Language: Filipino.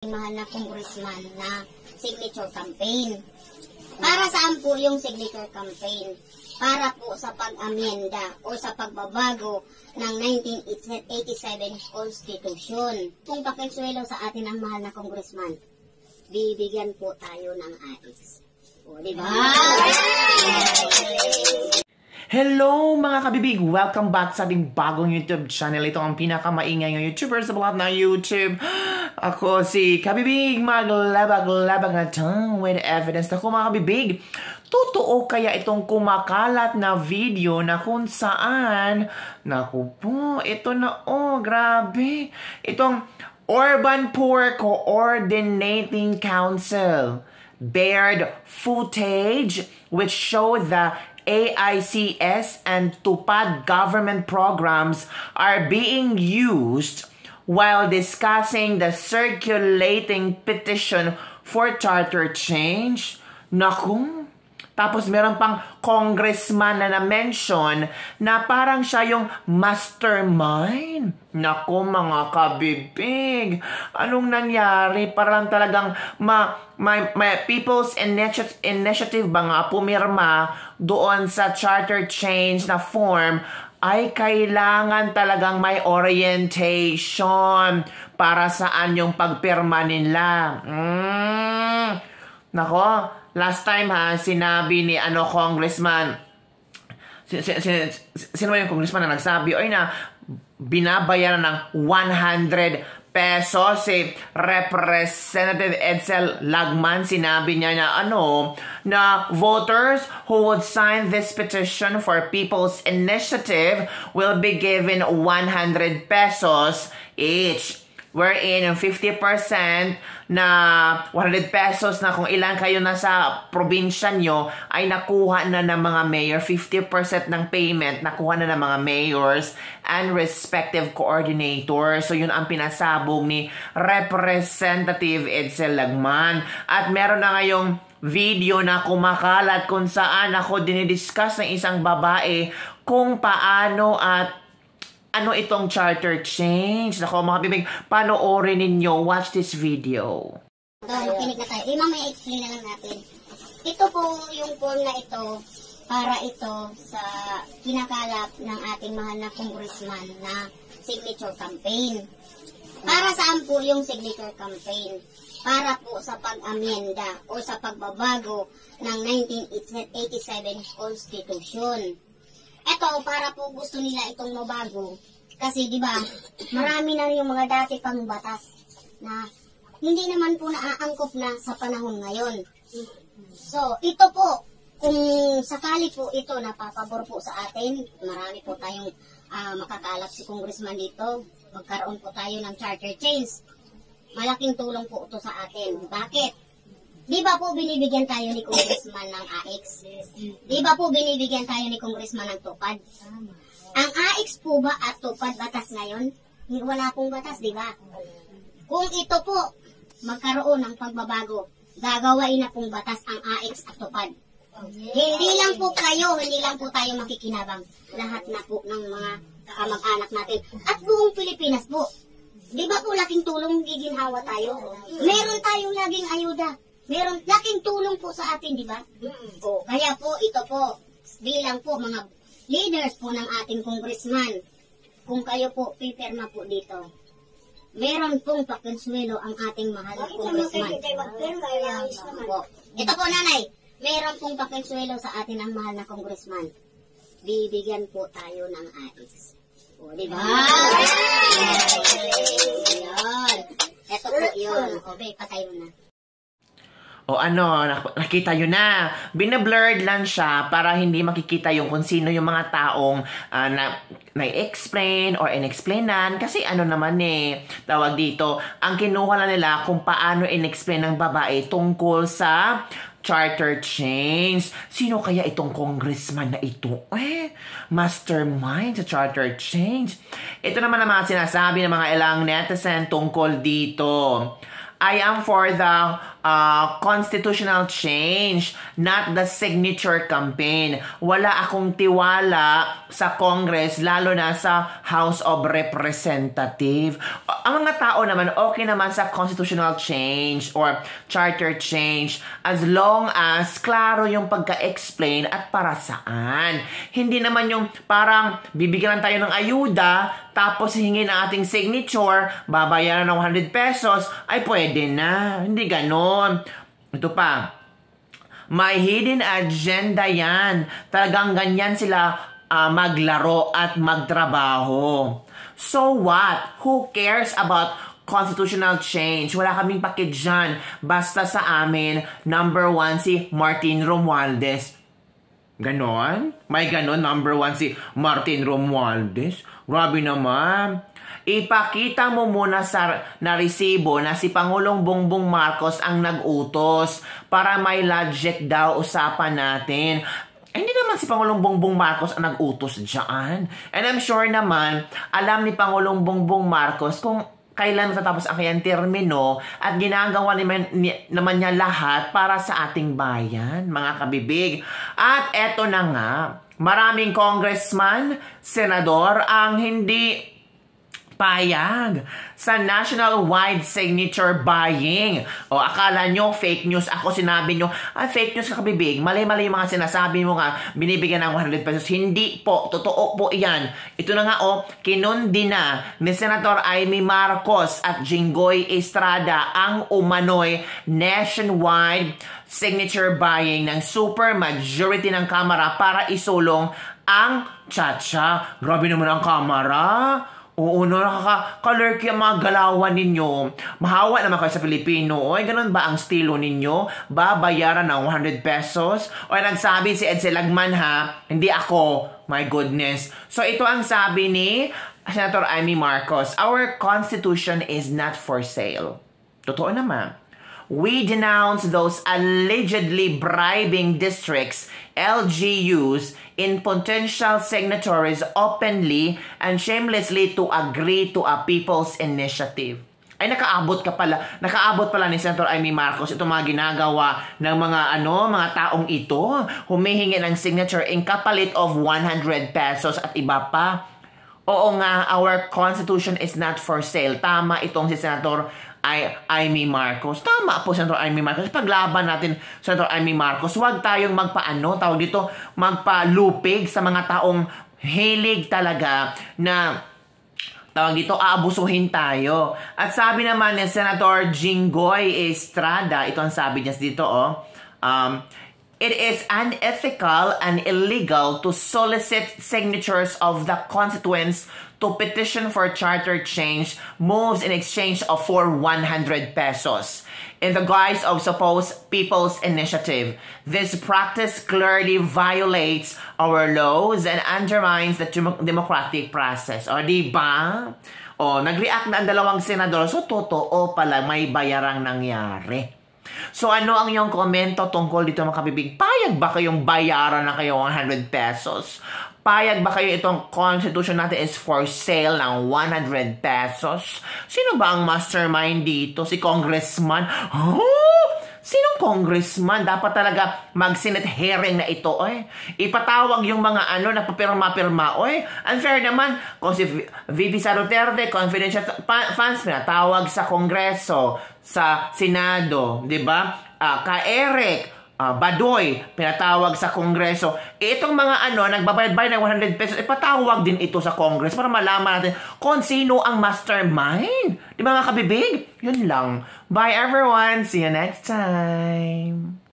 Mahal na congressman na signature campaign. Para saan po yung signature campaign? Para po sa pag-amyenda o sa pagbabago ng 1987 Constitution. Kung pakinsuelo sa atin ang mahal na congressman, bibigyan po tayo ng AX. O, diba? Hello mga kabibig! Welcome back sa ating bagong YouTube channel. Ito ang pinakamaingay ng YouTuber sa lahat ng YouTube. Ako si Kabibig, maglabag-labag na tongue with evidence. Naku mga kabibig, totoo kaya itong kumakalat na video na kung saan, naku po, ito na grabe. Itong Urban Poor Coordinating Council bared footage which show the AICS and TUPAD government programs are being used while discussing the circulating petition for charter change. Naku, tapos meron pang congressman na na-mention na parang siya yung mastermind. Naku mga kabibig, anong nangyari? Parang talagang may People's Initiative ba nga pumirma doon sa charter change na form ay kailangan talagang may orientation para saan yung pagpirma nila. Nako, last time sinabi ni congressman, sino yung congressman na nagsabi, na binabayaran ng 100 pesos si Representative Edsel Lagman. Sinabi niya na voters who would sign this petition for People's Initiative will be given 100 pesos each. Wherein yung 50% na 100 pesos na kung ilan kayo nasa probinsya nyo ay nakuha na ng mga mayor. 50% ng payment nakuha na ng mga mayors and respective coordinators. So yun ang pinasabog ni Representative Edsel Lagman. At meron na ngayong video na kumakalat kung saan ako dinidiscuss ng isang babae kung paano at ano itong charter change. Nako mga bibig, panoorin ninyo. Watch this video. Makinig na tayo. Mamaya explain na lang natin. Ito po yung form na ito para ito sa kinakalap ng ating mahal na congressman na signature campaign. Para saan po yung signature campaign? Para po sa pag-amyenda o sa pagbabago ng 1987 Constitution. Ito, para po gusto nila itong mabago. Kasi, di ba, marami na yung mga dati pang batas na hindi naman po naaangkop na sa panahon ngayon. So, ito po, kung sakali po ito napapabor po sa atin, marami po tayong makakalap si congressman dito, magkaroon po tayo ng charter change. Malaking tulong po ito sa atin. Bakit? Di ba po binibigyan tayo ni congressman ng AX? Di ba po binibigyan tayo ni congressman ng TUPAD? Ang AX po ba at TUPAD batas ngayon? Wala pong batas, di ba? Kung ito po magkaroon ng pagbabago, gagawain na pong batas ang AX at TUPAD. Hindi lang po kayo, hindi lang po tayo makikinabang. Lahat na po ng mga kamag-anak natin. At buong Pilipinas po. Di ba po laking tulong giginhawa tayo? Meron tayong laging ayuda. Meron laking tulong po sa atin, di ba? Kaya po, ito po, bilang po mga leaders po ng ating congressman, kung kayo po pipirma po dito, meron pong pakonsuelo ang ating mahal na congressman. Ito po, nanay, meron pong pakonsuelo sa atin ang mahal na congressman. Bibigyan po tayo ng AX. O, di ba? Ito po yun. Okay, patay mo na. Nakita yun na. Binablurred lang siya para hindi makikita yung kung sino yung mga taong na-explain or inexplainan. Kasi tawag dito, ang kinuha lang nila kung paano inexplain ng babae tungkol sa charter change. Sino kaya itong congressman na ito? Mastermind sa charter change. Ito naman ang mga sinasabi ng mga ilang netizen tungkol dito. I am for the constitutional change, not the signature campaign. Wala akong tiwala sa Congress, lalo na sa House of Representatives. Ang mga tao naman, okay naman sa constitutional change or charter change as long as klaro yung pagka-explain at para saan. Hindi naman yung parang bibigyan tayo ng ayuda, tapos hingin ang ating signature, babayaran ng 100 pesos, ay pwede na. Hindi ganon. Ito pa, may hidden agenda yan. Talagang ganyan sila maglaro at magtrabaho. So what? Who cares about constitutional change? Wala kaming paki dyan. Basta sa amin, number 1 si Martin Romualdez. Ganon? May ganon, number 1 si Martin Romualdez? Grabe naman. Ipakita mo muna na resibo na si Pangulong Bongbong Marcos ang nag-utos para may logic daw usapan natin. Hindi naman si Pangulong Bongbong Marcos ang nag-utos dyan. And I'm sure naman, alam ni Pangulong Bongbong Marcos kung kailan matatapos ang kanyang termino at ginagawa naman niya lahat para sa ating bayan, mga kabibig. At eto na nga, maraming congressman, senador ang hindi payag sa national-wide signature buying. O akala nyo, fake news ako, sinabi nyo, fake news ka kabibig, mali-mali yung mga sinasabi mo nga, binibigyan ng 100 pesos. Hindi po, totoo po iyan. Ito na nga kinundi na ni Senator Amy Marcos at Jinggoy Estrada ang umano'y nationwide signature buying ng super majority ng Kamara para isulong ang Chacha. Grabe naman ang Kamara. Oo, nakaka-lurky ang mga galawan ninyo. Mahawa naman kayo sa Pilipino. Oy, ganun ba ang estilo ninyo? Babayaran ng 100 pesos? O nagsabi si Ed Selagman ha, hindi ako. My goodness. So ito ang sabi ni Senator Amy Marcos. Our constitution is not for sale. Totoo naman. We denounce those allegedly bribing districts, LGUs, in potential signatories openly and shamelessly to agree to a people's initiative. Ay, nakaabot pala ni Senator Amy Marcos itong mga ginagawa ng mga taong ito. Humihingi ng signature in kapalit of 100 pesos at iba pa. Oo nga, our constitution is not for sale. Tama itong si Senator Amy Marcos. Tama po, Senator Amy Marcos. Paglaban natin, Senator Amy Marcos, huwag tayong magpalupig sa mga taong hilig talaga na aabusuhin tayo. At sabi naman ni Senator Jinggoy Estrada, ito ang sabi niya dito, it is unethical and illegal to solicit signatures of the constituents to petition for charter change moves in exchange for 100 pesos in the guise of supposed people's initiative. This practice clearly violates our laws and undermines the democratic process. O, diba? O, nag-react na ang dalawang senador. So, totoo pala, may bayarang nangyari. So, ano ang iyong komento tungkol dito mga kabibig? Payag ba kayong bayaran na kayo 100 pesos? Payag ba kayo itong constitution natin is for sale ng 100 pesos? Sino ba ang mastermind dito? Si congressman? Sinong congressman? Dapat talaga mag-Senate hearing na ito, Ipatawag yung mga nagpapirma-pirma, Unfair naman. Kung si VP Duterte, confidential funds, pinatawag sa Kongreso, sa Senado, di ba? Ka Eric, Badoy, pinatawag sa Kongreso. Itong mga nagbabayad-bayad ng 100 pesos, ipatawag din ito sa Congress para malaman natin kung sino ang mastermind. Di ba mga kabibig? Yun lang. Bye everyone. See you next time.